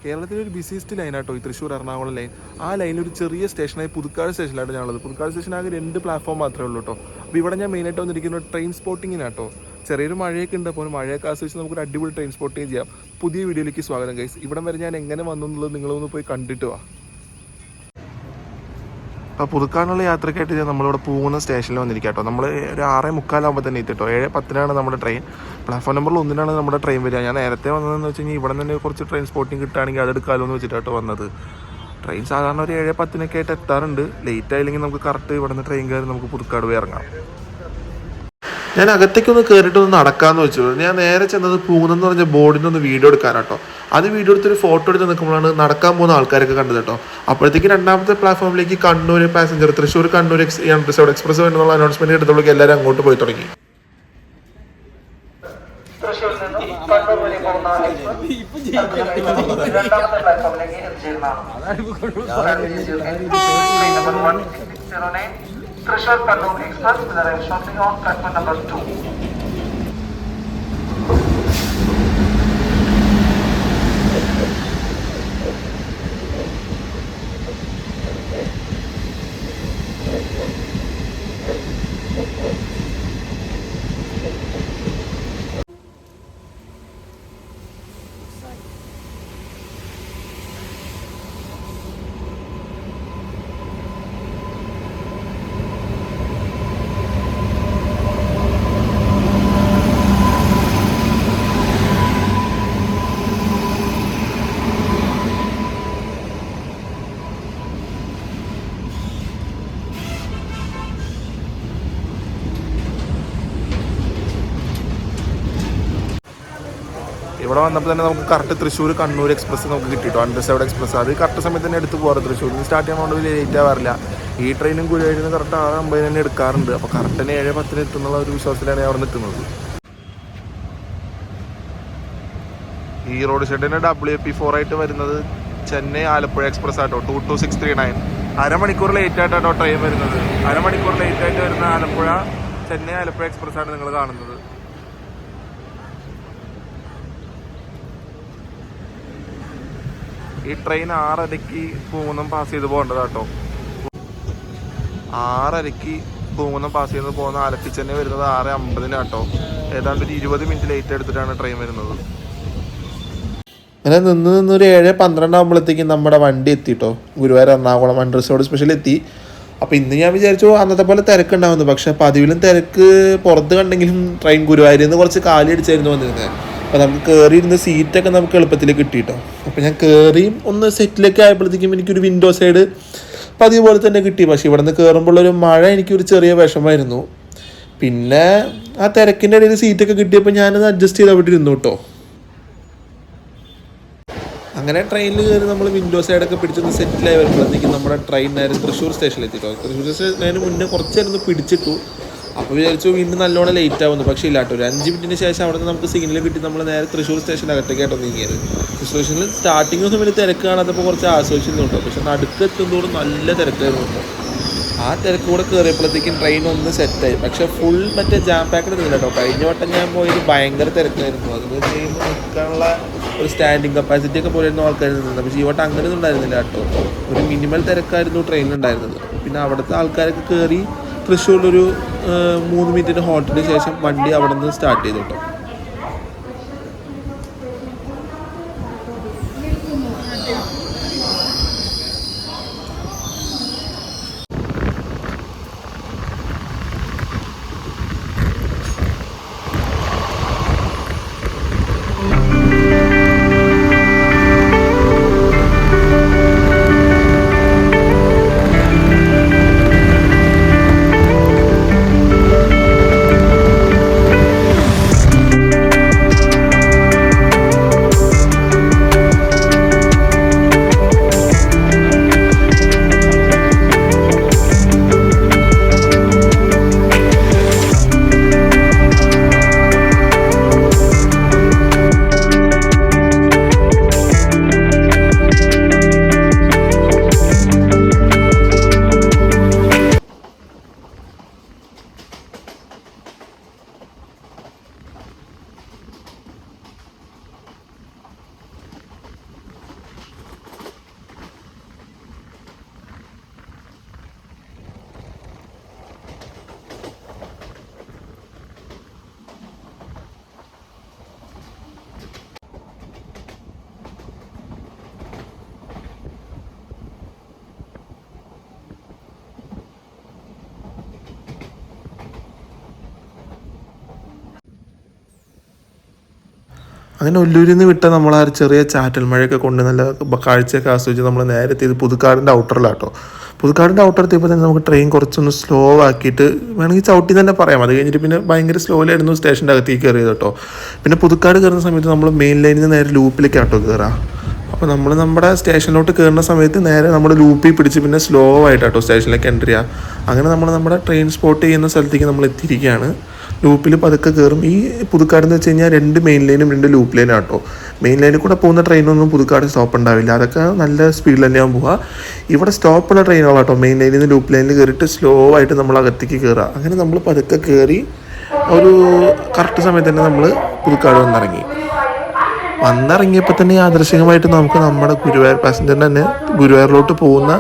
കേരളത്തിലെ ഒരു ബിസിയസ്റ്റ് ലൈനാട്ടോ ഈ തൃശ്ശൂർ എറണാകുളം ലൈൻ. ആ ലൈനിൽ ഒരു ചെറിയ സ്റ്റേഷനായി പുതുക്കാട് സ്റ്റേഷനിലാണ് ഞാനുള്ളത്. പുതുക്കാട് സ്റ്റേഷൻ ആകെ 2 പ്ലാറ്റ്ഫോം മാത്രമേ ഉള്ളൂ കേട്ടോ. അപ്പോൾ ഇവിടെ ഞാൻ മെയിനായിട്ട് വന്നിരിക്കുന്നത് ട്രെയിൻ സ്പോട്ടിങ്ങിനാട്ടോ. ചെറിയൊരു മഴയൊക്കെ ഉണ്ട്, അപ്പോൾ മഴയൊക്കെ ആസ്വദിച്ച് നമുക്കൊരു അടിപൊളി ട്രെയിൻ സ്പോട്ടിങ് ചെയ്യാം. പുതിയ വീഡിയോയിലേക്ക് സ്വാഗതം ഗൈസ്. ഇവിടം വരെ ഞാൻ എങ്ങനെ വന്നു എന്നുള്ളത് നിങ്ങളൊന്ന് പോയി കണ്ടിട്ട് വാ. അപ്പോൾ പുതുക്കാനുള്ള യാത്രയ്ക്കായിട്ട് നമ്മളിവിടെ പോകുന്ന സ്റ്റേഷനിൽ വന്നിരിക്കുക കേട്ടോ. നമ്മൾ ഒരു 6:45 തന്നെ എത്തിട്ടോ. 7:10 നമ്മുടെ ട്രെയിൻ. പ്ലാറ്റ്ഫോം നമ്പർ 1 നമ്മുടെ ട്രെയിൻ വരിക. ഞാൻ നേരത്തെ വന്നതെന്ന് വെച്ച് കഴിഞ്ഞാൽ ഇവിടെ തന്നെ കുറച്ച് ട്രെയിൻ സ്പോട്ടിങ് കിട്ടുകയാണെങ്കിൽ അതെടുക്കാമല്ലോ എന്ന് വെച്ചിട്ടാട്ടോ വന്നത്. ട്രെയിൻ സാധാരണ ഒരു 7:10 ആയിട്ട് എത്താറുണ്ട്. ലേറ്റ് ആയില്ലെങ്കിൽ നമുക്ക് കറക്റ്റ് ഇവിടെ നിന്ന് ട്രെയിൻ കയറി നമുക്ക് പുതുക്കാട് പോയി ഇറങ്ങാം. ഞാൻ അകത്തേക്കൊന്ന് കയറിയിട്ടൊന്ന് നടക്കാമെന്ന് വെച്ചു. ഞാൻ നേരെ ചെന്നത് പൂന്നെന്ന് പറഞ്ഞ ബോർഡിൻ്റെ ഒന്ന് വീഡിയോ എടുക്കാനാട്ടോ. അത് വീഡിയോ എടുത്തൊരു ഫോട്ടോ എടുത്ത് നിൽക്കുമ്പോഴാണ് നടക്കാൻ പോകുന്ന ആൾക്കാരൊക്കെ കണ്ടത് കേട്ടോ. അപ്പോഴത്തേക്ക് രണ്ടാമത്തെ പ്ലാറ്റ്ഫോമിലേക്ക് Kannur passenger Thrissur Kannur resort express എന്നുള്ള അനൗൺസ്മെന്റ് എടുത്തപ്പോഴേക്ക് എല്ലാവരും അങ്ങോട്ട് പോയി തുടങ്ങി. Thrissur Kannur Express will arrive shortly on platform number 2. ഇവിടെ വന്നപ്പോൾ തന്നെ നമുക്ക് കറക്റ്റ് തൃശ്ശൂർ കണ്ണൂർ എക്സ്പ്രസ് നമുക്ക് കിട്ടിട്ടോ. അൺറിസർവ്ഡ് എക്സ്പ്രസ് അത് കറക്റ്റ് സമയത്ത് തന്നെ എടുത്ത് പോകാറ്. തൃശ്ശൂരിൽ നിന്ന് സ്റ്റാർട്ട് ചെയ്യാൻ വേണ്ടി ലേറ്റ് ആവാറില്ല. ഈ ട്രെയിനും ഗുരുവായൂരിൽ കറക്റ്റ് 6:50 തന്നെ എടുക്കാറുണ്ട്. അപ്പോൾ കറക്റ്റ് തന്നെ 7:10 എത്തുന്നുള്ള ഒരു വിശ്വാസത്തിലാണ് അവിടെ നിൽക്കുന്നത്. ഈ റോഡ് ഷെഡിന് WP4 ആയിട്ട് വരുന്നത് ചെന്നൈ ആലപ്പുഴ എക്സ്പ്രസ് ആട്ടോ. 22639 അരമണിക്കൂർ ലേറ്റ് ആയിട്ടോ ട്രെയിൻ വരുന്നത്. അരമണിക്കൂർ ലേറ്റ് ആയിട്ട് വരുന്ന ആലപ്പുഴ ചെന്നൈ ആലപ്പുഴ എക്സ്പ്രസ് ആണ് നിങ്ങൾ കാണുന്നത്. ഈ ട്രെയിൻ 6:30 പൂങ്കുന്നം പാസ് ചെയ്ത് പോകേണ്ടതാട്ടോ. 6:30 പൂങ്കുന്നം പാസ് ചെയ്ത് പോകുന്ന ആലപ്പി ചെന്നൈ വരുന്നത് 6:50 ഏതാണ്ട് ഒരു 20 മിനിറ്റ് ലേറ്റ് എടുത്തിട്ടാണ് ട്രെയിൻ വരുന്നത്. അങ്ങനെ നിന്നൊരു 7:12 ആകുമ്പോഴത്തേക്കും നമ്മുടെ വണ്ടി എത്തിട്ടോ. ഗുരുവായൂർ എറണാകുളം അൺറിസർവ്ഡ് സ്പെഷ്യൽ എത്തി. അപ്പോൾ ഇന്ന് ഞാൻ വിചാരിച്ചു അന്നത്തെ പോലെ തിരക്കുണ്ടാവുന്നു. പക്ഷെ പതിവിലും തിരക്ക് പുറത്ത് കണ്ടെങ്കിലും ട്രെയിൻ ഗുരുവായൂരിൽ നിന്ന് കുറച്ച് കാലി അടിച്ചായിരുന്നു വന്നിരുന്നത്. അപ്പോൾ നമുക്ക് കയറിയിരുന്ന സീറ്റൊക്കെ നമുക്ക് എളുപ്പത്തിൽ കിട്ടിയിട്ടോ. അപ്പോൾ ഞാൻ കയറിയും ഒന്ന് സെറ്റിലേക്ക് ആയപ്പോഴത്തേക്കും എനിക്കൊരു വിൻഡോ സൈഡ് പതിവ് പോലെ തന്നെ കിട്ടി. പക്ഷേ ഇവിടെ നിന്ന് കയറുമ്പോഴൊരു മഴ എനിക്കൊരു ചെറിയ വിഷമമായിരുന്നു. പിന്നെ ആ തിരക്കിൻ്റെ ഇടയിൽ സീറ്റൊക്കെ കിട്ടിയപ്പോൾ ഞാനത് അഡ്ജസ്റ്റ് ചെയ്ത് അവിടെ ഇരുന്നു കേട്ടോ. അങ്ങനെ ട്രെയിനിൽ കയറി നമ്മൾ വിൻഡോ സൈഡൊക്കെ പിടിച്ചൊന്ന് സെറ്റിലായി വരുമ്പോഴത്തേക്കും നമ്മുടെ ട്രെയിൻ നേരെ തൃശ്ശൂർ സ്റ്റേഷനിൽ എത്തിട്ടോ. തൃശ്ശൂർ സ്റ്റേഷനിൽ മുന്നേ കുറച്ചേരൊന്ന് പിടിച്ചിട്ടു. അപ്പോൾ വിചാരിച്ചു വീണ്ടും നല്ലോണം ലേറ്റ് ആവുന്നു. പക്ഷേ ഇല്ലാട്ടോ, ഒരു 5 മിനിറ്റിന് ശേഷം അവിടെ നിന്ന് നമുക്ക് സിഗ്നൽ കിട്ടി. നമ്മൾ നേരെ തൃശ്ശൂർ സ്റ്റേഷനകത്തേക്കായിട്ടോ നീങ്ങിയത്. തൃശ്ശൂർ സ്റ്റേഷനിൽ സ്റ്റാർട്ടിംഗ് ഒന്നും വലിയ തിരക്ക് കാണാത്തപ്പോൾ കുറച്ച് ആസ്വദിച്ചിരുന്നുണ്ടോ. പക്ഷെ നടുക്ക് എത്തുന്നതോടും നല്ല തിരക്കായിരുന്നു കേട്ടോ. ആ തിരക്ക് കൂടെ കയറിയപ്പോഴത്തേക്കും ട്രെയിൻ ഒന്ന് സെറ്റായി. പക്ഷേ ഫുൾ മറ്റേ ജാം പാക്കഡ് നിന്നില്ല കേട്ടോ. കഴിഞ്ഞ വട്ടം ഞാൻ പോയത് ഭയങ്കര തിരക്കായിരുന്നു. അതെന്ന് വെച്ച് കഴിയുമ്പോൾ നിൽക്കാനുള്ള ഒരു സ്റ്റാൻഡിങ് കപ്പാസിറ്റി ഒക്കെ പോലെയായിരുന്നു ആൾക്കാർ നിന്നത്. പക്ഷേ ഈ വട്ടം അങ്ങനെയൊന്നും ഉണ്ടായിരുന്നില്ല കേട്ടോ. ഒരു മിനിമൽ തിരക്കായിരുന്നു ട്രെയിനിലുണ്ടായിരുന്നത്. പിന്നെ അവിടുത്തെ ആൾക്കാരൊക്കെ കയറി തൃശ്ശൂരിലൊരു 3 മിനിറ്റിന് ഹോൾട്ടിന് ശേഷം വണ്ടി അവിടെ നിന്ന് സ്റ്റാർട്ട് ചെയ്തു കേട്ടോ. അങ്ങനെ ഒല്ലൂരിൽ നിന്ന് വിട്ട നമ്മൾ ആ ഒരു ചെറിയ ചാറ്റൽ മഴയൊക്കെ കൊണ്ട് നല്ല കാഴ്ചയൊക്കെ ആസ്വദിച്ച് നമ്മൾ നേരെ എത്തിയത് പുതുക്കാടിൻ്റെ ഔട്ടറിലാട്ടോ. പുതുക്കാടിൻ്റെ ഔട്ടറെത്തിയപ്പോൾ തന്നെ നമുക്ക് ട്രെയിൻ കുറച്ചൊന്ന് സ്ലോ ആക്കിയിട്ട് വേണമെങ്കിൽ ചവിട്ടി തന്നെ പറയാം. അത് കഴിഞ്ഞിട്ട് പിന്നെ ഭയങ്കര സ്ലോയിലായിരുന്നു സ്റ്റേഷൻ്റെ അകത്തേക്ക് കയറിയത് കേട്ടോ. പിന്നെ പുതുക്കാട് കയറുന്ന സമയത്ത് നമ്മൾ മെയിൻ ലൈനിൽ നിന്ന് നേരെ ലൂപ്പിലേക്ക് ആട്ടോ കയറുക. അപ്പോൾ നമ്മൾ നമ്മുടെ സ്റ്റേഷനിലോട്ട് കയറുന്ന സമയത്ത് നേരെ നമ്മൾ ലൂപ്പിൽ പിടിച്ച് പിന്നെ സ്ലോ ആയിട്ടാട്ടോ സ്റ്റേഷനിലേക്ക് എൻ്റർ ചെയ്യുക. അങ്ങനെ നമ്മൾ നമ്മുടെ ട്രെയിൻ സ്പോട്ട് ചെയ്യുന്ന സ്ഥലത്തേക്ക് നമ്മൾ എത്തിയിരിക്കുകയാണ്. ലൂപ്പിൽ പതുക്കെ കയറും. ഈ പുതുക്കാട് എന്ന് വെച്ച് കഴിഞ്ഞാൽ 2 മെയിൻ ലൈനും 2 ലൂപ്പ് ലൈനും ആട്ടോ. മെയിൻ ലൈനിൽ കൂടെ പോകുന്ന ട്രെയിനൊന്നും പുതുക്കാട് സ്റ്റോപ്പ് ഉണ്ടാവില്ല, അതൊക്കെ നല്ല സ്പീഡിൽ തന്നെയാണ് പോവുക. ഇവിടെ സ്റ്റോപ്പുള്ള ട്രെയിനുകളാട്ടോ മെയിൻ ലൈനിൽ നിന്ന് ലൂപ്പ് ലൈനിൽ കയറിയിട്ട് സ്ലോ ആയിട്ട് നമ്മൾ അകത്തേക്ക് കയറുക. അങ്ങനെ നമ്മൾ പതുക്കെ കയറി ഒരു കറക്റ്റ് സമയത്ത് തന്നെ നമ്മൾ പുതുക്കാട് വന്നിറങ്ങിയപ്പോൾ തന്നെ യാദൃശികമായിട്ട് നമുക്ക് നമ്മുടെ ഗുരുവായൂർ പാസഞ്ചറിന് തന്നെ ഗുരുവായൂരിലോട്ട് പോകുന്ന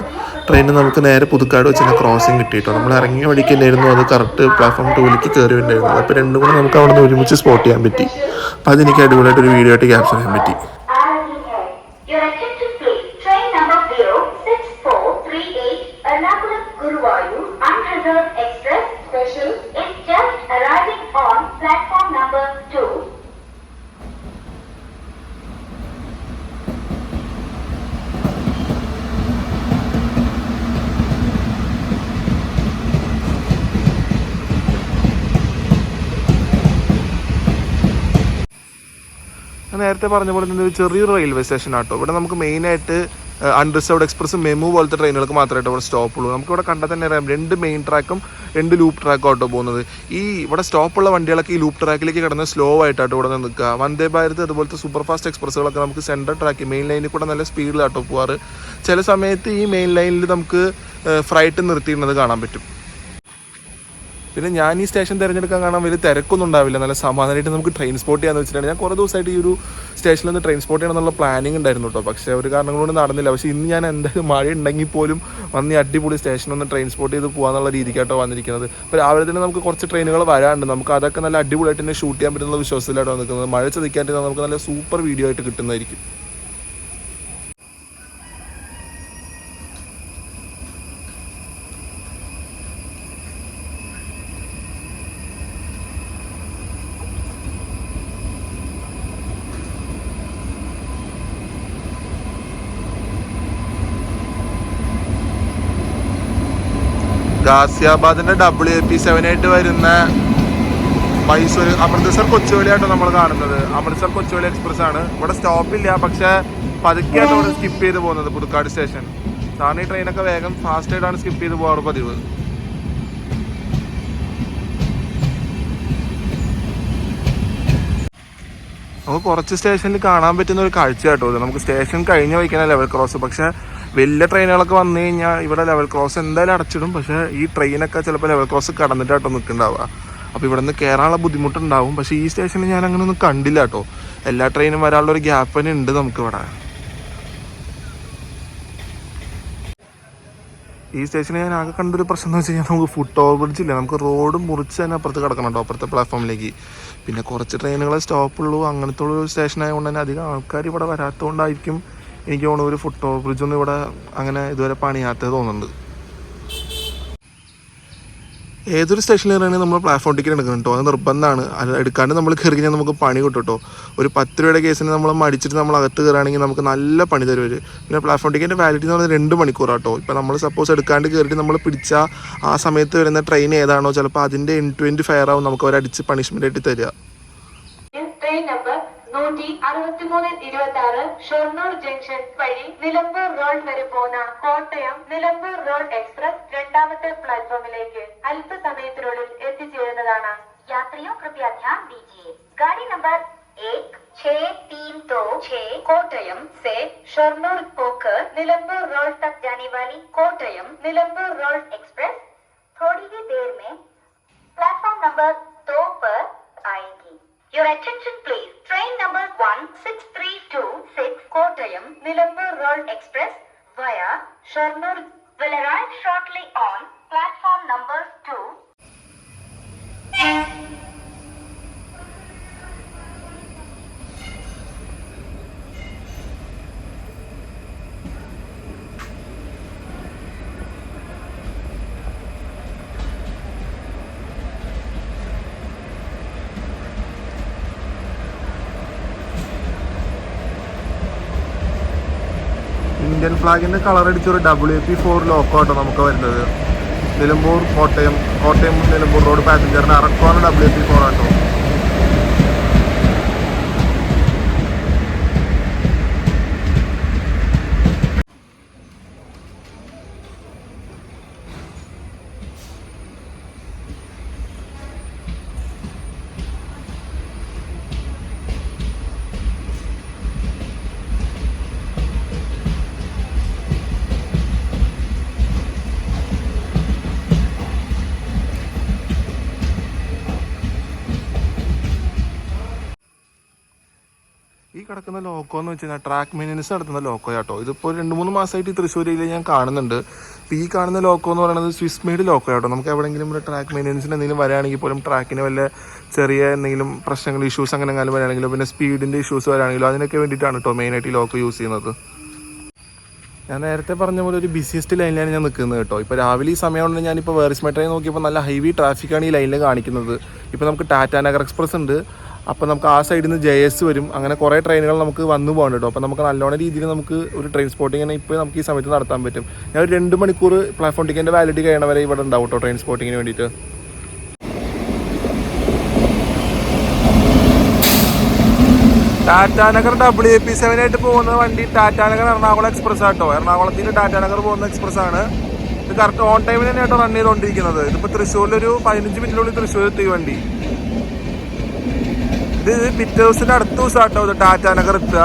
ട്രെയിന് നമുക്ക് നേരെ പുതുക്കാട് വെച്ച് തന്നെ ക്രോസിങ് കിട്ടിയിട്ടോ. നമ്മൾ ഇറങ്ങിയ വഴിക്ക് തന്നെയായിരുന്നു അത് കറക്റ്റ് പ്ലാറ്റ്ഫോം 2ലേക്ക് കയറി ഉണ്ടായിരുന്നത്. അപ്പോൾ രണ്ടും കൂടെ നമുക്ക് അവിടെ നിന്ന് ഒരുമിച്ച് സ്പോട്ട് ചെയ്യാൻ പറ്റി. അപ്പോൾ അതെനിക്ക് അടിപൊളിയായിട്ടൊരു വീഡിയോ ആയിട്ട് ക്യാപ്ചർ ചെയ്യാൻ പറ്റി. നേരത്തെ പറഞ്ഞ പോലെ തന്നെ ഒരു ചെറിയൊരു റെയിൽവേ സ്റ്റേഷൻ ആട്ടോ. ഇവിടെ നമുക്ക് മെയിനായിട്ട് അൺറിസർവ്ഡ് എക്സ്പ്രസ് മെമു പോലത്തെ ട്രെയിനുകൾക്ക് മാത്രമായിട്ട് ഇവിടെ സ്റ്റോപ്പുള്ളൂ. നമുക്കിവിടെ കണ്ടാൽ തന്നെ അറിയാം 2 മെയിൻ ട്രാക്കും 2 ലൂപ്പ് ട്രാക്കും ആട്ടോ പോകുന്നത്. ഈ ഇവിടെ സ്റ്റോപ്പുള്ള വണ്ടികളൊക്കെ ഈ ലൂപ്പ് ട്രാക്കിലേക്ക് കിടന്ന് സ്ലോ ആയിട്ടാട്ടോ ഇവിടെ നിന്ന് നിൽക്കുക. വന്ദേ ഭാരത് അതുപോലത്തെ സൂപ്പർ ഫാസ്റ്റ് എക്സ്പ്രസ്സുകളൊക്കെ നമുക്ക് സെൻട്രൽ ട്രാക്ക് മെയിൻ ലൈനിൽ കൂടെ നല്ല സ്പീഡിലാട്ടോ പോവാറ്. ചില സമയത്ത് ഈ മെയിൻ ലൈനിൽ നമുക്ക് ഫ്രൈറ്റ് നിർത്തിയിരുന്നത് കാണാൻ പറ്റും. പിന്നെ ഞാൻ ഈ സ്റ്റേഷൻ തിരഞ്ഞെടുക്കാൻ കാണാൻ വലിയ തിരക്കൊന്നും ഉണ്ടാവില്ല, നല്ല സമാധാനമായിട്ട് നമുക്ക് ട്രെയിൻ സ്പോട്ട് ചെയ്യാന്ന് വെച്ചിട്ടാണ്. ഞാൻ കുറേ ദിവസമായിട്ട് ഈ ഒരു സ്റ്റേഷനിൽ നിന്ന് ട്രെയിൻ സ്പോട്ട് ചെയ്യണം എന്നുള്ള പ്ലാനിങ് ഉണ്ടായിരുന്നു കേട്ടോ. പക്ഷേ ഒരു കാരണം കൊണ്ട് നടന്നില്ല. പക്ഷേ ഇന്ന് ഞാൻ എന്തായാലും മഴ ഉണ്ടെങ്കിൽ പോലും വന്ന് ഈ അടിപൊളി സ്റ്റേഷനൊന്ന് ട്രെയിൻ സ്പോട്ട് ചെയ്ത് പോകാന്നുള്ള രീതിക്കാട്ടോ വന്നിരിക്കുന്നത്. അപ്പോൾ രാവിലെ തന്നെ നമുക്ക് കുറച്ച് ട്രെയിനുകൾ വരാനുണ്ട്. നമുക്ക് അതൊക്കെ നല്ല അടിപൊളിയായിട്ട് തന്നെ ഷൂട്ട് ചെയ്യാൻ പറ്റുന്ന വിശ്വാസത്തിലായിട്ടോ നിൽക്കുന്നത്. മഴ ചതിക്കാണ്ട് നമുക്ക് നല്ല സൂപ്പർ വീഡിയോ ആയിട്ട് കിട്ടുന്നതായിരിക്കും. ഗാസിയാബാദിന്റെ WAP7 വരുന്ന മൈസൂർ അമൃത്സർ കൊച്ചുവേളിയായിട്ടോ നമ്മൾ കാണുന്നത്. അമൃത്സർ കൊച്ചുവേളി എക്സ്പ്രസ് ആണ്. ഇവിടെ സ്റ്റോപ്പില്ല, പക്ഷെ പതുക്കെയായിട്ട് ഇവിടെ സ്കിപ്പ് ചെയ്ത് പോകുന്നത് പുതുക്കാട് സ്റ്റേഷൻ. സാധാരണ ഈ ട്രെയിനൊക്കെ വേഗം ഫാസ്റ്റ് ആയിട്ടാണ് സ്കിപ്പ് ചെയ്ത് പോകാറ് പതിവ്. നമുക്ക് കുറച്ച് സ്റ്റേഷനിൽ കാണാൻ പറ്റുന്ന ഒരു കാഴ്ച കേട്ടോ. നമുക്ക് സ്റ്റേഷൻ കഴിഞ്ഞ് വയ്ക്കുന്ന ലെവൽ ക്രോസ്. പക്ഷെ വലിയ ട്രെയിനുകളൊക്കെ വന്നു കഴിഞ്ഞാൽ ഇവിടെ ലെവൽ ക്രോസ് എന്തായാലും അടച്ചിടും. പക്ഷേ ഈ ട്രെയിനൊക്കെ ചിലപ്പോൾ ലെവൽ ക്രോസ് കടന്നിട്ടാട്ടോ നിൽക്കുന്നുണ്ടാവുക. അപ്പോൾ ഇവിടെ നിന്ന് കയറാനുള്ള ബുദ്ധിമുട്ടുണ്ടാവും. പക്ഷേ ഈ സ്റ്റേഷനിൽ ഞാൻ അങ്ങനെ ഒന്നും കണ്ടില്ല കേട്ടോ. എല്ലാ ട്രെയിനും വരാനുള്ളൊരു ഗ്യാപ്പ് തന്നെ ഉണ്ട് നമുക്കിവിടെ. ഈ സ്റ്റേഷനിൽ ഞാൻ ആകെ കണ്ടൊരു പ്രശ്നം എന്ന് വെച്ച് കഴിഞ്ഞാൽ നമുക്ക് ഫുട് ഓവർ ബ്രിഡ്ജ് ഇല്ല. നമുക്ക് റോഡ് മുറിച്ച് തന്നെ അപ്പുറത്ത് കിടക്കണം കേട്ടോ, അപ്പുറത്തെ പ്ലാറ്റ്ഫോമിലേക്ക്. പിന്നെ കുറച്ച് ട്രെയിനുകളെ സ്റ്റോപ്പുള്ളൂ. അങ്ങനത്തെ ഒരു സ്റ്റേഷൻ ആയതുകൊണ്ട് തന്നെ അധികം ആൾക്കാർ ഇവിടെ വരാത്തതുകൊണ്ടായിരിക്കും എനിക്ക് തോന്നുന്നു ഒരു ഫുട് ഓവർ ബ്രിഡ്ജൊന്നും ഇവിടെ അങ്ങനെ ഇതുവരെ പണിയാത്തത് തോന്നുന്നുണ്ട്. ഏതൊരു സ്റ്റേഷനിൽ കയറുകയാണെങ്കിൽ നമ്മൾ പ്ലാറ്റ്ഫോം ടിക്കറ്റ് എടുക്കണം കേട്ടോ. അത് നിർബന്ധമാണ്. അത് എടുക്കാണ്ട് നമ്മൾ കയറി കഴിഞ്ഞാൽ നമുക്ക് പണി കിട്ടും കേട്ടോ. ഒരു 10 രൂപയുടെ കേസിന് നമ്മൾ മടിച്ചിട്ട് നമ്മൾ അകത്ത് കയറുകയാണെങ്കിൽ നമുക്ക് നല്ല പണി തരും. പിന്നെ പ്ലാറ്റ്ഫോം ടിക്കറ്റിൻ്റെ വാലിഡിറ്റി എന്ന് പറയുന്നത് 2 മണിക്കൂറാട്ടോ. ഇപ്പോൾ നമ്മൾ സപ്പോസ് എടുക്കാണ്ട് കയറിയിട്ട് നമ്മൾ പിടിച്ച ആ സമയത്ത് വരുന്ന ട്രെയിൻ ഏതാണോ ചിലപ്പോൾ അതിൻ്റെ end-to-end ഫെയർ ആവും നമുക്ക് അവരടിച്ച് പണിഷ്മെൻ്റ് ആയിട്ട് തരിക. 163-26 ഷൊർണൂർ ജംഗ്ഷൻ വഴി നിലമ്പൂർ റോഡ് വരെ പോകുന്ന കോട്ടയം നിലമ്പൂർ റോഡ് എക്സ്പ്രസ് 2ാമത്തെ പ്ലാറ്റ്ഫോമിലേക്ക് അല്പസമയത്തിനുള്ളിൽ എത്തിച്ചേരുന്നതാണ്. യാത്രിയോ കൃപയാ ധ്യാൻ ദീജിയെ. गाड़ी नंबर 1636 कोटयम से शोरनूर होकर निलंबूर रोड तक जाने वाली कोटयम निलंबूर रोड एक्सप्रेस थोड़ी ही देर में प्लेटफॉर्म नंबर 2 पर आएगी. Your attention please. Train number 16326 Kottayam Nilambur Road Express via Shornur will arrive shortly on platform number 2. ഫ്ലാഗിൻ്റെ കളർ അടിച്ചൊരു WP4 ലോക്കോ ആട്ടോ നമുക്ക് വരുന്നത്. നിലമ്പൂർ കോട്ടയം നിലമ്പൂർ റോഡ് പാസഞ്ചറിന് അറക്കോണ് WP4 ആട്ടോ. ഈ കിടക്കുന്ന ലോക്കോ എന്ന് വെച്ച് കഴിഞ്ഞാൽ ട്രാക്ക് മെയിൻ്റനൻസ് നടത്തുന്ന ലോക്കോ ആട്ടോ. ഇതിപ്പോൾ 2-3 മാസമായിട്ട് തൃശ്ശൂരിൽ ഞാൻ കാണുന്നുണ്ട്. ഇപ്പോൾ ഈ കാണുന്ന ലോക്കോ എന്ന് പറയുന്നത് സ്വിസ് മെയ്ഡ് ലോക്കോ ആട്ടോ. നമുക്ക് എവിടെയെങ്കിലും ഒരു ട്രാക്ക് മെയിൻ്റനൻസിന് എന്തെങ്കിലും വരികയാണെങ്കിൽ പോലും ട്രാക്കിന് വല്ല ചെറിയ എന്തെങ്കിലും പ്രശ്നങ്ങൾ ഇഷ്യൂസ് അങ്ങനെ എങ്ങാനും വരികയാണെങ്കിലോ പിന്നെ സ്പീഡിൻ്റെ ഇഷ്യൂസ് വരികയാണെങ്കിലോ അതിനൊക്കെ വേണ്ടിയിട്ടാണ് കേട്ടോ മെയിനായിട്ട് ഈ ലോക്കോ യൂസ് ചെയ്യുന്നത്. ഞാൻ നേരത്തെ പറഞ്ഞ പോലെ ഒരു ബിസിയസ്റ്റ് ലൈനിലാണ് ഞാൻ നിൽക്കുന്നത് കേട്ടോ. ഇപ്പോൾ രാവിലെ ഈ സമയമാണ് ഞാനിപ്പോൾ വേറിസ് മെട്രോയിൽ നോക്കിയപ്പോൾ നല്ല ഹെവി ട്രാഫിക്കാണ് ഈ ലൈനിൽ കാണിക്കുന്നത്. ഇപ്പോൾ നമുക്ക് ടാറ്റാനഗർ എക്സ്പ്രസ് ഉണ്ട്, അപ്പോൾ നമുക്ക് ആ സൈഡിൽ നിന്ന് JS വരും. അങ്ങനെ കുറേ ട്രെയിനുകൾ നമുക്ക് വന്നു പോകണം കേട്ടോ. അപ്പോൾ നമുക്ക് നല്ലോണം രീതിയിൽ നമുക്ക് ഒരു ട്രെയിൻ സ്പോട്ടിങ്ങിനെ ഇപ്പോൾ നമുക്ക് ഈ സമയത്ത് നടത്താൻ പറ്റും. ഞാൻ ഒരു 2 മണിക്കൂർ പ്ലാറ്റ്ഫോം ടിക്കറ്റിൻ്റെ വാലിഡിറ്റി കഴിയണ വരെ ഇവിടെ ഉണ്ടാവും കേട്ടോ ട്രെയിൻ സ്പോട്ടിങ്ങിന് വേണ്ടിയിട്ട്. ടാറ്റാനഗർ WP7 ആയിട്ട് പോകുന്ന വണ്ടി ടാറ്റാനഗർ എറണാകുളം എക്സ്പ്രസ് ആട്ടോ. എറണാകുളത്തിൽ നിന്ന് ടാറ്റാനഗർ പോകുന്ന എക്സ്പ്രസ് ആണ്. ഇത് കറക്റ്റ് ഓൺ ടൈമിൽ തന്നെ ആട്ടോ റൺ ചെയ്തുകൊണ്ടിരിക്കുന്നത്. ഇതിപ്പോൾ തൃശ്ശൂരിലൊരു 15 മിനിറ്റിനുള്ളിൽ തൃശ്ശൂർ എത്തി വണ്ടി. ഇത് പിറ്റേ ദിവസത്തിന്റെ അടുത്ത ദിവസം ആട്ടോ ഇത് ടാറ്റാനഗർ എത്തുക.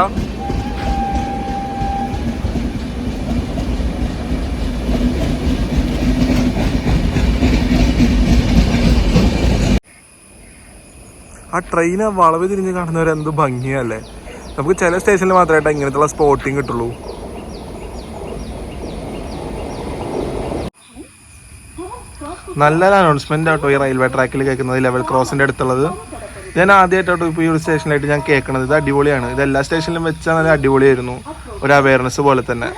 ആ ട്രെയിന് വളവ് തിരിഞ്ഞ് കാണുന്നവരെന്ത് ഭംഗിയല്ലേ. നമുക്ക് ചില സ്റ്റേഷനിൽ മാത്രമായിട്ട് ഇങ്ങനത്തെ സ്പോട്ടിങ് കിട്ടുള്ളൂ. നല്ലൊരു അനൗൺസ്മെന്റ് ആട്ടോ ഈ റെയിൽവേ ട്രാക്കിൽ കേൾക്കുന്നത്, ലെവൽ ക്രോസിന്റെ അടുത്തുള്ളത്. ഞാൻ ആദ്യമായിട്ടോ ഇപ്പോൾ ഈ ഒരു സ്റ്റേഷനിലായിട്ട് ഞാൻ കേൾക്കണത്. ഇത് അടിപൊളിയാണ്. ഇത് എല്ലാ സ്റ്റേഷനിലും വെച്ചാൽ നല്ല അടിപൊളിയായിരുന്നു, ഒരു അവയർനെസ് പോലെ തന്നെ.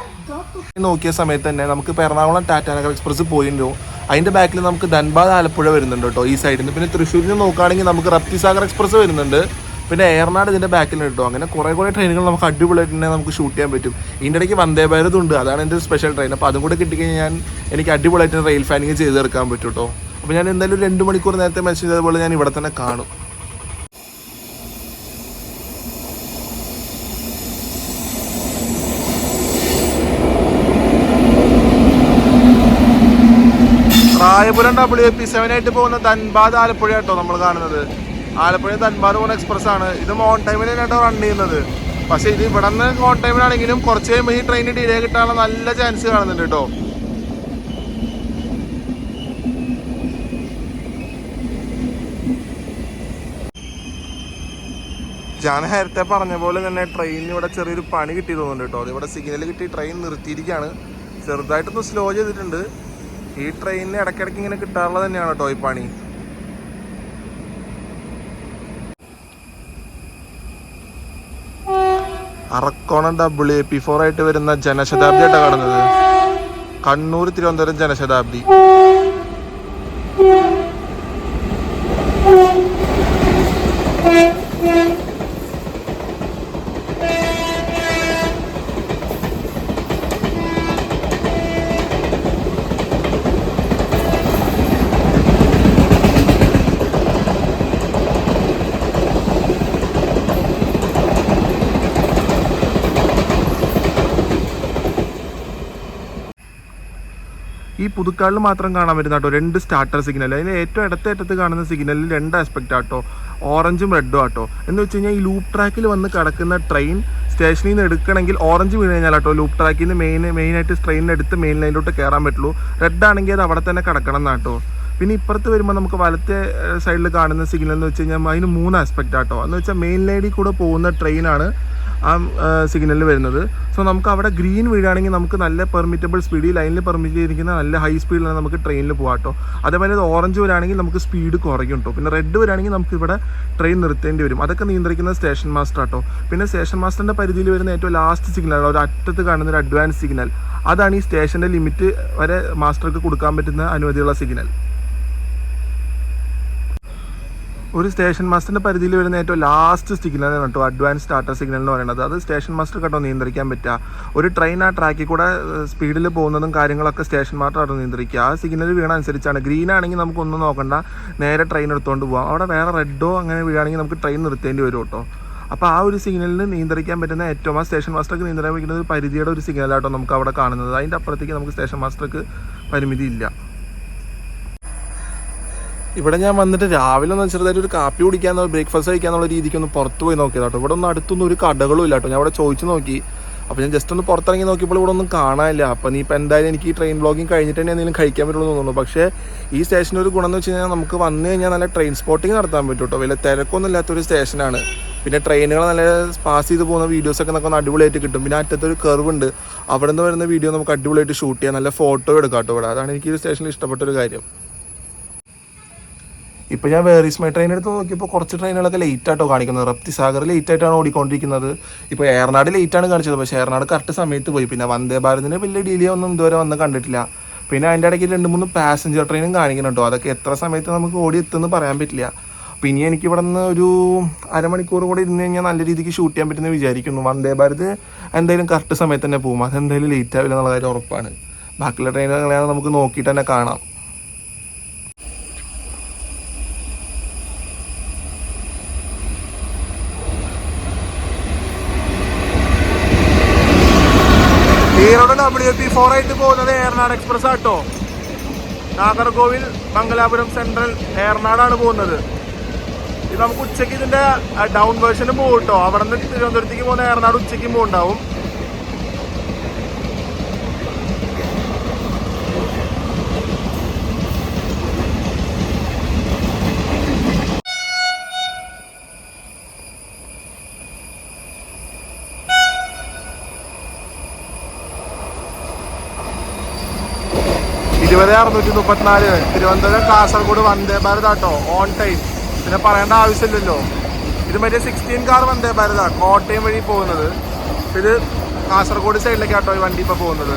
നോക്കിയ സമയത്ത് തന്നെ നമുക്ക് ഇപ്പോൾ എറണാകുളം ടാറ്റാനഗർ എക്സ്പ്രസ് പോയിട്ടുണ്ടോ അതിൻ്റെ ബാക്കിൽ നമുക്ക് ധൻബാദ് ആലപ്പുഴ വരുന്നുണ്ട് കേട്ടോ ഈ സൈഡിൽ നിന്ന്. പിന്നെ തൃശ്ശൂരിൽ നിന്ന് നോക്കുകയാണെങ്കിൽ നമുക്ക് റപ്തിസാഗർ എക്സ്പ്രസ് വരുന്നുണ്ട്. പിന്നെ ഏറനാട് ഇതിൻ്റെ ബാക്കിൽ കേട്ടോ. അങ്ങനെ കുറേ ട്രെയിനുകൾ നമുക്ക് അടിപൊളിയായിട്ട് തന്നെ നമുക്ക് ഷൂട്ട് ചെയ്യാൻ പറ്റും. ഇതിൻ്റെ ഇടയ്ക്ക് വന്ദേ ഭാരത് ഉണ്ട്, അതാണ് എൻ്റെ സ്പെഷ്യൽ ട്രെയിൻ. അപ്പോൾ അതും കൂടെ കിട്ടിക്കഴിഞ്ഞാൽ എനിക്ക് അടിപൊളിയായിട്ട് റെയിൽ ഫാനിങ് ചെയ്ത് തീർക്കാൻ പറ്റും കേട്ടോ. അപ്പോൾ ഞാൻ എന്തായാലും 2 മണിക്കൂർ നേരത്തെ മെൻഷൻ ചെയ്തതുപോലെ ഞാൻ ഇവിടെ തന്നെ കാണും. റായപുരം WP7 ആയിട്ട് പോകുന്ന ധൻബാദ് ആലപ്പുഴ കേട്ടോ നമ്മൾ കാണുന്നത്. ആലപ്പുഴ ധൻബാദ് പോകുന്ന എക്സ്പ്രസ് ആണ്. ഇത് ഓൺ ടൈമിൽ തന്നെയാട്ടോ റൺ ചെയ്യുന്നത്. പക്ഷേ ഇത് ഇവിടെ നിന്ന് ഓൺ ടൈമിലാണെങ്കിലും കുറച്ച് കഴിയുമ്പോൾ ഈ ട്രെയിനിന് ഡിലേ കിട്ടാനുള്ള നല്ല ചാൻസ് കാണുന്നുണ്ട് കേട്ടോ. ഞാൻ നേരത്തെ പറഞ്ഞ പോലെ തന്നെ ട്രെയിനിന് ഇവിടെ ചെറിയൊരു പണി കിട്ടി തോന്നുന്നുണ്ട് കേട്ടോ. അതിവിടെ സിഗ്നൽ കിട്ടി ട്രെയിൻ നിർത്തിയിരിക്കുകയാണ്. ചെറുതായിട്ടൊന്ന് സ്ലോ ചെയ്തിട്ടുണ്ട്. ഈ ട്രെയിനിന് ഇടയ്ക്കിടയ്ക്ക് ഇങ്ങനെ കിട്ടാറുള്ളത് തന്നെയാണ് കേട്ടോ ഈ പണി. അറക്കോണം WP4 ആയിട്ട് വരുന്ന ജനശതാബ്ദി ആയിട്ടാണ് കാണുന്നത്. കണ്ണൂർ തിരുവനന്തപുരം ജനശതാബ്ദി. ഈ പുതുക്കാടിൽ മാത്രം കാണാൻ പറ്റുന്ന കേട്ടോ 2 സ്റ്റാർട്ടർ സിഗ്നൽ. അതിന് ഏറ്റവും ഇടത്തേറ്റത്ത് കാണുന്ന സിഗ്നലിൽ 2 ആസ്പെക്റ്റ് ആട്ടോ, ഓറഞ്ചും റെഡും ആട്ടോ. എന്ന് വെച്ച് കഴിഞ്ഞാൽ ഈ ലൂപ്പ് ട്രാക്കിൽ വന്ന് കിടക്കുന്ന ട്രെയിൻ സ്റ്റേഷനിൽ നിന്ന് എടുക്കണമെങ്കിൽ ഓറഞ്ച് വീണ് കഴിഞ്ഞാൽ കേട്ടോ ലൂപ്പ് ട്രാക്കിൽ നിന്ന് മെയിനായിട്ട് ട്രെയിനിനെടുത്ത് മെയിൻ ലൈനിലോട്ട് കയറാൻ പറ്റുള്ളൂ. റെഡ് ആണെങ്കിൽ അത് അവിടെ തന്നെ കിടക്കണം എന്നാട്ടോ. പിന്നെ ഇപ്പുറത്ത് വരുമ്പോൾ നമുക്ക് വലത്തെ സൈഡിൽ കാണുന്ന സിഗ്നൽ എന്ന് വെച്ച് കഴിഞ്ഞാൽ അതിന് 3 ആസ്പെക്റ്റ് ആട്ടോ. എന്ന് വെച്ചാൽ മെയിൻ ലൈനിൽ കൂടെ പോകുന്ന ട്രെയിനാണ് ആ സിഗ്നലിൽ വരുന്നത്. സോ നമുക്ക് അവിടെ ഗ്രീൻ വീഴാണെങ്കിൽ നമുക്ക് നല്ല പെർമിറ്റബിൾ സ്പീഡ്, ഈ ലൈനിൽ പെർമിറ്റ് ചെയ്തിരിക്കുന്ന നല്ല ഹൈ സ്പീഡിലാണ് നമുക്ക് ട്രെയിനിൽ പോകാം കേട്ടോ. അതേപോലെ ഇത് ഓറഞ്ച് വരാണെങ്കിൽ നമുക്ക് സ്പീഡ് കുറയും കേട്ടോ. പിന്നെ റെഡ് വരാണെങ്കിൽ നമുക്ക് ഇവിടെ ട്രെയിൻ നിർത്തേണ്ടി വരും. അതൊക്കെ നിയന്ത്രിക്കുന്ന സ്റ്റേഷൻ മാസ്റ്റർ ആട്ടോ. പിന്നെ സ്റ്റേഷൻ മാസ്റ്ററിൻ്റെ പരിധിയിൽ വരുന്ന ഏറ്റവും ലാസ്റ്റ് സിഗ്നൽ, ഒരു അറ്റത്ത് കാണുന്ന ഒരു അഡ്വാൻസ് സിഗ്നൽ, അതാണ് ഈ സ്റ്റേഷൻ്റെ ലിമിറ്റ് വരെ മാസ്റ്റർക്ക് കൊടുക്കാൻ പറ്റുന്ന അനുമതിയുള്ള സിഗ്നൽ. ഒരു സ്റ്റേഷൻ മാസ്റ്ററിൻ്റെ പരിധിയിൽ വരുന്ന ഏറ്റവും ലാസ്റ്റ് സിഗ്നലാണ് കേട്ടോ അഡ്വാൻസ് സ്റ്റാർട്ടർ സിഗ്നൽ എന്ന് പറയുന്നത്. അത് സ്റ്റേഷൻ മാസ്റ്റർ കേട്ടോ നിയന്ത്രിക്കാൻ പറ്റുക. ഒരു ട്രെയിൻ ആ ട്രാക്കിൽ കൂടെ സ്പീഡിൽ പോകുന്നതും കാര്യങ്ങളൊക്കെ സ്റ്റേഷൻ മാസ്റ്റർ നിയന്ത്രിക്കുക. ആ സിഗ്നൽ വീണ അനുസരിച്ചാണ്. ഗ്രീൻ ആണെങ്കിൽ നമുക്കൊന്നും നോക്കണ്ട, നേരെ ട്രെയിൻ എടുത്തുകൊണ്ട് പോകാം. അവിടെ വേറെ റെഡോ അങ്ങനെ വീഴാണെങ്കിൽ നമുക്ക് ട്രെയിൻ നിർത്തേണ്ടി വരും കേട്ടോ. അപ്പോൾ ആ ഒരു സിഗ്നലിന് നിയന്ത്രിക്കാൻ പറ്റുന്ന ഏറ്റവും ആ സ്റ്റേഷൻ മാസ്റ്റർക്ക് നിയന്ത്രിക്കാൻ പറ്റുന്നത് ഒരു പരിധിയുടെ ഒരു സിഗ്നലാട്ടോ നമുക്ക് അവിടെ കാണുന്നത്. അതിൻ്റെ അപ്പുറത്തേക്ക് നമുക്ക് സ്റ്റേഷൻ മാസ്റ്റർക്ക് പരിമിതി ഇല്ല. ഇവിടെ ഞാൻ വന്നിട്ട് രാവിലെ ഒന്ന് ചെറുതായിട്ട് ഒരു കാപ്പി കുടിക്കാന്നോ ബ്രേക്ക്ഫാസ്റ്റ് കഴിക്കാന്നുള്ള രീതിക്കൊന്ന് പുറത്ത് പോയി നോക്കിയത് കേട്ടോ. ഇവിടെ ഒന്നും അടുത്തൊന്നും ഒരു കടകളും ഇല്ല കേട്ടോ. ഞാൻ ഇവിടെ ചോദിച്ചു നോക്കി. അപ്പോൾ ഞാൻ ജസ്റ്റ് ഒന്ന് പുറത്തിറങ്ങി നോക്കിയപ്പോൾ ഇവിടെ ഒന്നും കാണാനില്ല. അപ്പോൾ നീ ഇപ്പോൾ എന്തായാലും എനിക്ക് ഈ ട്രെയിൻ ബ്ലോഗിങ് കഴിഞ്ഞിട്ട് തന്നെ എന്തെങ്കിലും കഴിക്കാൻ പറ്റുള്ളൂ എന്ന് തോന്നുന്നു. പക്ഷേ ഈ സ്റ്റേഷൻ്റെ ഒരു ഗുണം എന്ന് വെച്ച് കഴിഞ്ഞാൽ നമുക്ക് വന്നു കഴിഞ്ഞാൽ നല്ല ട്രെയിൻ സ്പോട്ടിങ് നടത്താൻ പറ്റും കേട്ടോ. വലിയ തിരക്കൊന്നും ഇല്ലാത്തൊരു സ്റ്റേഷനാണ്. പിന്നെ ട്രെയിനുകൾ നല്ല പാസ് ചെയ്ത് പോകുന്ന വീഡിയോസൊക്കെ നമുക്ക് ഒന്ന് അടിപൊളിയായിട്ട് കിട്ടും. പിന്നെ അറ്റത്തൊരു കർവ് ഉണ്ട്, അവിടെ നിന്ന് വരുന്ന വീഡിയോ നമുക്ക് അടിപൊളിയായിട്ട് ഷൂട്ട് ചെയ്യാം, നല്ല ഫോട്ടോ എടുക്കാം കേട്ടോ ഇവിടെ. അതാണ് എനിക്ക് ഈ സ്റ്റേഷനിൽ ഇഷ്ടപ്പെട്ടൊരു കാര്യം. ഇപ്പോൾ ഞാൻ വേറീസ് മൈ ട്രെയിൻ എടുത്ത് നോക്കിയപ്പോൾ കുറച്ച് ട്രെയിനുകളൊക്കെ ലേറ്റ് ആയിട്ടോ കാണിക്കുന്നത്. റപ്തിസാഗർ ലേറ്റ് ആയിട്ടാണ് ഓടിക്കൊണ്ടിരിക്കുന്നത്. ഇപ്പോൾ ഏറനാട് ലേറ്റാണ് കാണിച്ചത്, പക്ഷേ ഏറനാട് കറക്റ്റ് സമയത്ത് പോയി. പിന്നെ വന്ദേ ഭാരതിന് വലിയ ഡിലേ ഒന്നും ഇതുവരെ വന്ന് കണ്ടിട്ടില്ല. പിന്നെ അതിൻ്റെ ഇടയ്ക്ക് 2-3 പാസഞ്ചർ ട്രെയിനും കാണിക്കുന്നുണ്ടോ. അതൊക്കെ എത്ര സമയത്ത് നമുക്ക് ഓടി എത്തുമെന്ന് പറയാൻ പറ്റില്ല. പിന്നെ എനിക്ക് ഇവിടെ നിന്ന് ഒരു അരമണിക്കൂർ കൂടെ ഇരുന്ന് കഴിഞ്ഞാൽ നല്ല രീതിക്ക് ഷൂട്ട് ചെയ്യാൻ പറ്റുമെന്ന് വിചാരിക്കുന്നു. വന്ദേ ഭാരത് എന്തായാലും കറക്റ്റ് സമയത്ത് തന്നെ പോകും. അതെന്തായാലും ലേറ്റ് ആവില്ല എന്നുള്ള കാര്യം ഉറപ്പാണ്. ബാക്കിയുള്ള ട്രെയിനുകളെയാണ് നമുക്ക് നോക്കിയിട്ട് തന്നെ കാണാം. ഈറോഡ് WP4 ആയിട്ട് പോകുന്നത് ഏറനാട് എക്സ്പ്രസ് ആട്ടോ. നാഗർകോവിൽ മംഗലാപുരം സെൻട്രൽ ഏറനാടാണ് പോകുന്നത്. ഇത് നമുക്ക് ഉച്ചയ്ക്ക് ഇതിൻ്റെ ഡൗൺ വേർഷനും പോകും കേട്ടോ. അവിടെ നിന്ന് തിരുവനന്തപുരത്തേക്ക് പോകുന്ന ഏറനാട് ഉച്ചയ്ക്കും പോകുന്നുണ്ടാവും. തിരുവനന്തപുരം കാസർഗോഡ് വന്ദേ ഭാരത് ആട്ടോ, ഓൺ ടൈം. പിന്നെ പറയേണ്ട ആവശ്യമില്ലല്ലോ. ഇത് മറ്റേ 16 കാർ വന്ദേ ഭാരതാണ് കോട്ടയം വഴി പോകുന്നത്. ഇത് കാസർഗോഡ് സൈഡിലേക്കാട്ടോ ഈ വണ്ടി ഇപ്പോൾ പോകുന്നത്.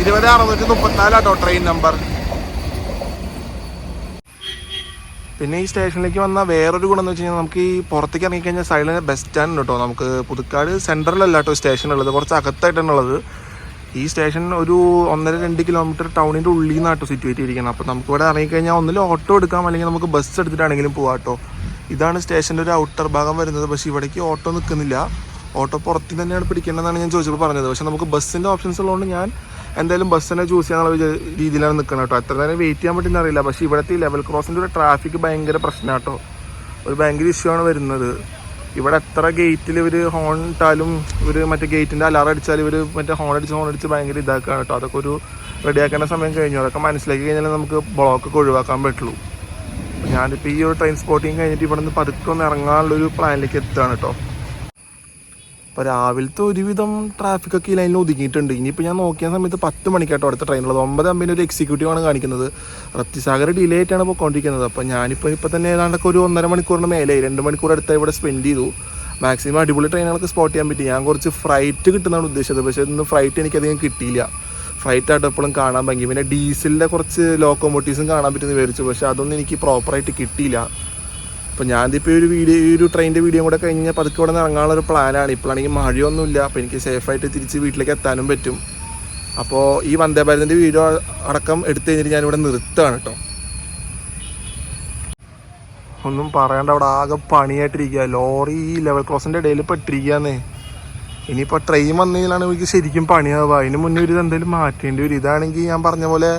20634 ആട്ടോ ട്രെയിൻ നമ്പർ. പിന്നെ ഈ സ്റ്റേഷനിലേക്ക് വന്ന വേറൊരു ഗുണം എന്ന് വെച്ച് കഴിഞ്ഞാൽ നമുക്ക് ഈ പുറത്തേക്ക് ഇറങ്ങിക്കഴിഞ്ഞാൽ സൈഡിൽ ബസ് സ്റ്റാൻഡ് കേട്ടോ. നമുക്ക് പുതുക്കാട് സെൻട്രലല്ല കേട്ടോ സ്റ്റേഷൻ ഉള്ളത്, കുറച്ച് അകത്തായിട്ടാണുള്ളത്. ഈ സ്റ്റേഷൻ ഒരു 1.5-2 കിലോമീറ്റർ ടൗണിൻ്റെ ഉള്ളിൽ നിന്നാട്ടോ സിറ്റുവേറ്റ് ചെയ്തിരിക്കുന്നത്. അപ്പോൾ നമുക്ക് ഇവിടെ ഇറങ്ങിക്കഴിഞ്ഞാൽ ഒന്നിൽ ഓട്ടോ എടുക്കാം, അല്ലെങ്കിൽ നമുക്ക് ബസ് എടുത്തിട്ടാണെങ്കിലും പോകാം കേട്ടോ. ഇതാണ് സ്റ്റേഷൻ്റെ ഒരു ഔട്ടർ ഭാഗം വരുന്നത്. പക്ഷേ ഇവിടേക്ക് ഓട്ടോ നിൽക്കുന്നില്ല. ഓട്ടോ പുറത്ത് തന്നെയാണ് പിടിക്കേണ്ടതെന്നാണ് ഞാൻ ചോദിച്ചപ്പോൾ പറഞ്ഞത്. പക്ഷേ നമുക്ക് ബസ്സിൻ്റെ ഓപ്ഷൻസ് ഉള്ളതുകൊണ്ട് ഞാൻ എന്തായാലും ബസ് തന്നെ ചൂസ് ചെയ്യാനുള്ള രീതിയിലാണ് നിൽക്കുന്നത് കേട്ടോ. എത്ര നേരം വെയിറ്റ് ചെയ്യാൻ പറ്റുന്ന അറിയില്ല. പക്ഷേ ഇവിടുത്തെ ഈ ലെവൽ ക്രോസിൻ്റെ ഒരു ട്രാഫിക് ഭയങ്കര പ്രശ്നമാണ് കേട്ടോ. ഒരു ഭയങ്കര ഇഷ്യൂ ആണ് വരുന്നത്. ഇവിടെ എത്ര ഗേറ്റിൽ ഇവർ ഹോൺ ഇട്ടാലും ഇവർ മറ്റേ ഗേറ്റിൻ്റെ അലാറം അടിച്ചാൽ ഇവർ മറ്റേ ഹോൺ അടിച്ച് ഭയങ്കര ഇതാക്കുകയാണ് കേട്ടോ. അതൊക്കെ ഒരു റെഡിയാക്കേണ്ട സമയം കഴിഞ്ഞു. അതൊക്കെ മനസ്സിലാക്കി കഴിഞ്ഞാൽ നമുക്ക് ബ്ലോക്കൊക്കെ ഒഴിവാക്കാൻ പറ്റുള്ളൂ. ഞാനിപ്പോൾ ഈ ഒരു ട്രെയിൻ സ്പോട്ടിങ് കഴിഞ്ഞിട്ട് ഇവിടെ നിന്ന് പതുക്കെ ഒന്ന് ഇറങ്ങാനുള്ളൊരു പ്ലാനിലേക്ക് എത്തുകയാണ് കേട്ടോ. അപ്പോൾ രാവിലത്തെ ഒരുവിധം ട്രാഫിക്കൊക്കെ ഈ ലൈനിൽ ഒതുങ്ങിയിട്ടുണ്ട്. ഇനിയിപ്പോൾ ഞാൻ നോക്കിയ സമയത്ത് 10 മണിക്കാട്ടോ അടുത്ത ട്രെയിനുള്ളത്. 9:50 ഒരു എക്സിക്യൂട്ടീവാണ് കാണിക്കുന്നത്. റപ്തിസാഗർ ഡിലേ ആയിട്ടാണ് പോയിക്കൊണ്ടിരിക്കുന്നത്. അപ്പോൾ ഞാനിപ്പോൾ തന്നെ ഏതാണ്ടൊക്കെ ഒരു 1.5 മണിക്കൂറിന് മേലെ 2 മണിക്കൂർ അടുത്ത് ഇവിടെ സ്പെൻഡ് ചെയ്തു. മാക്സിമം അടിപൊളി ട്രെയിനുകളൊക്കെ സ്പോട്ട് ചെയ്യാൻ പറ്റി. ഞാൻ കുറച്ച് ഫ്രൈറ്റ് കിട്ടുന്നതാണ് ഉദ്ദേശിച്ചത്, പക്ഷേ ഇന്ന് ഫ്രൈറ്റ് എനിക്കധികം കിട്ടിയില്ല. ഫ്രൈറ്റ് ആയിട്ട് എപ്പോഴും കാണാൻ ഭംഗി. പിന്നെ ഡീസലിൻ്റെ കുറച്ച് ലോക്കോമോട്ടീവ്സും കാണാൻ പറ്റുമെന്ന് വിചാരിച്ചു, പക്ഷേ അതൊന്നും എനിക്ക് പ്രോപ്പറായിട്ട് കിട്ടിയില്ല. അപ്പോൾ ഞാനിപ്പോൾ ഈ ഒരു ട്രെയിനിൻ്റെ വീഡിയോ കൂടെ കഴിഞ്ഞ് കഴിഞ്ഞാൽ പതുക്കെ ഇവിടെ നിന്ന് ഇറങ്ങാനുള്ളൊരു പ്ലാനാണ്. ഇപ്പോഴാണെങ്കിൽ മഴയൊന്നുമില്ല, അപ്പോൾ എനിക്ക് സേഫായിട്ട് തിരിച്ച് വീട്ടിലേക്ക് എത്താനും പറ്റും. അപ്പോൾ ഈ വന്ദേ ഭാരതിൻ്റെ വീഡിയോ അടക്കം എടുത്തു കഴിഞ്ഞിട്ട് ഞാനിവിടെ നിർത്തുകയാണ് കേട്ടോ. ഒന്നും പറയണ്ട, അവിടെ ആകെ പണിയായിട്ടിരിക്കുക. ലോറി ഈ ലെവൽ ക്രോസിൻ്റെ ഇടയിൽ പെട്ടിരിക്കുകയെന്നേ. ഇനിയിപ്പോൾ ട്രെയിൻ വന്നു കഴിഞ്ഞാലാണ് എനിക്ക് ശരിക്കും പണിയാവുക. അതിന് മുന്നേ ഒരു എന്തെങ്കിലും മാറ്റേണ്ടി വരും. ഇതാണെങ്കിൽ ഞാൻ പറഞ്ഞ പോലെ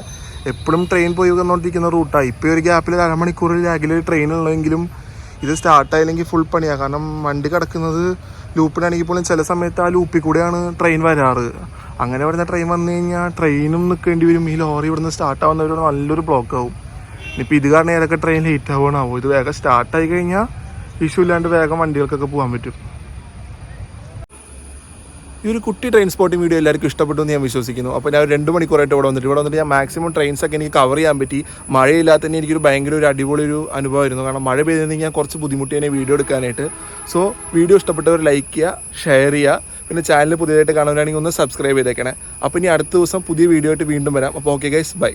എപ്പോഴും ട്രെയിൻ പോയി വന്നുകൊണ്ടിരിക്കുന്ന റൂട്ടാണ്. ഇപ്പോൾ ഒരു ഗ്യാപ്പിൽ 1/2 മണിക്കൂർ ലാഗിൽ ട്രെയിൻ ഉള്ളതെങ്കിലും ഇത് സ്റ്റാർട്ടായില്ലെങ്കിൽ ഫുൾ പണിയാണ്. കാരണം വണ്ടി കിടക്കുന്നത് ലൂപ്പിലാണെങ്കിൽ പോലും ചില സമയത്ത് ആ ലൂപ്പിൽ കൂടെയാണ് ട്രെയിൻ വരാറ്. അങ്ങനെ വരുന്ന ട്രെയിൻ വന്നു കഴിഞ്ഞാൽ ട്രെയിനും നിൽക്കേണ്ടി വരും. ഈ ലോറി ഇവിടുന്ന് സ്റ്റാർട്ടാവുന്നവരോട് നല്ലൊരു ബ്ലോക്ക് ആവും. ഇനിയിപ്പോൾ ഇത് കാരണം ഏതൊക്കെ ട്രെയിൻ ലേറ്റ് ആവുകയാണാവും. ഇത് വേഗം സ്റ്റാർട്ടായി കഴിഞ്ഞാൽ ഇഷ്യൂ ഇല്ലാണ്ട് വേഗം വണ്ടികൾക്കൊക്കെ പോകാൻ പറ്റും. ഈ ഒരു കുട്ടി ട്രെയിൻ സ്പോട്ടിംഗ് വീഡിയോ എല്ലാവർക്കും ഇഷ്ടപ്പെട്ടു എന്ന് ഞാൻ വിശ്വസിക്കുന്നു. അപ്പോൾ ഞാൻ 2 മണിക്കൂറായിട്ട് ഇവിടെ വന്നിട്ട് ഞാൻ മാക്സിമം ട്രെയിൻസൊക്കെ എനിക്ക് കവർ ചെയ്യാൻ പറ്റി. മഴയില്ലാത്ത തന്നെ എനിക്കൊരു ഭയങ്കര ഒരു അടിപൊളി ഒരു അനുഭവമായിരുന്നു. കാരണം മഴ പെയ്തെങ്കിൽ ഞാൻ കുറച്ച് ബുദ്ധിമുട്ടി തന്നെ വീഡിയോ എടുക്കാനായിട്ട്. സോ വീഡിയോ ഇഷ്ടപ്പെട്ടവർ ലൈക്ക് ചെയ്യുക, ഷെയർ ചെയ്യുക. പിന്നെ ചാനൽ പുതിയതായിട്ട് കാണുന്നവരാണെങ്കിൽ ഒന്ന് സബ്സ്ക്രൈബ് ചെയ്തേക്കണേ. അപ്പോൾ ഇനി അടുത്ത ദിവസം പുതിയ വീഡിയോ ആയിട്ട് വീണ്ടും വരാം. അപ്പോൾ ഓക്കെ ഗൈസ്, ബൈ.